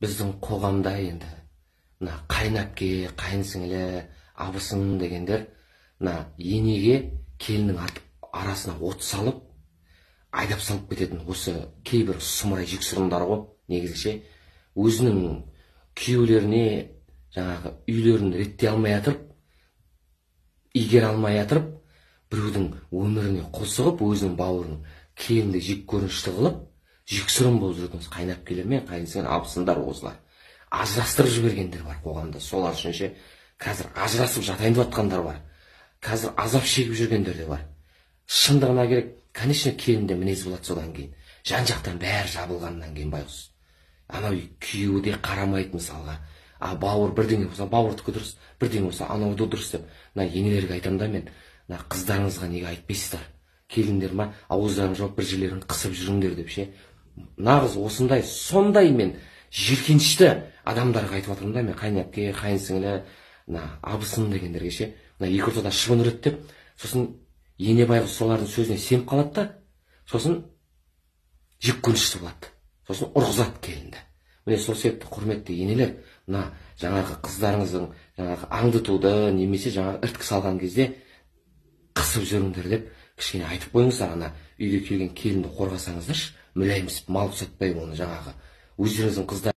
біздің қоғамда енді мына қайынәпке, қайынсіңлі, абысын дегендер мына енеге келіннің арасына от салып, айдап салып кететін осы кейбір сұмырай жексұрындар ғой. Негізі өзінің күйеулеріне жаңағы үйлерін реттей алмай атырып, игере алмай атырып, біреудің өміріне қосығып, өзінің бауырын келінді жек көрінішті қылып, жексұрын болып жүрген қайынәпкелер мен қайынсіңлі абысындар осылар. Ажырастырып жібергендер бар қоғамда. Солар үшін қазір ажырасып жатайын деп жатқандар бар. Қазір азап шегіп жүргендер де бар. Шындығына керек, конечно, келінде мінез болады содан кейін. Жан-жақтан бәрі жабылғаннан кейін байғұс. Анау күйеуі де қарамайды мысалға. Бауыр бірдеңе болса, бауырдікі дұрыс, бірдеңе болса, анауды дұрыс деп. Мына енелерге айтамын да мен, мына қыздарыңызға неге айтпайсыздар? Келіндер ма, ауыздарын жауып бір жерлерін қысып жүріңдер деп ше. Нағыз осындай, сондай мен жиіркенішті адамдарға айтып жатырмын да мен, қайынәпке, қайынсіңлі, абысын дегендерге ше. Екі ортада шыбын үреді деп, сосын ене байғұс солардың сөзіне сеніп қалады да, сосын жек көрінішті болады. Сосын ұрғызады келінді. Міне сол себепті құрметті енелер, мына жаңағы қыздарыңыздың жаңағы аңдытуды немесе жаңағы ірткі салған кезде қысып жүріңдер деп кішкене айтып қойыңыздар. Ана үйге келген келінді қорғасаңыздаршы, мүләйімсіп мал ұқсатпай оны жаңағы өздеріңіздің қыздар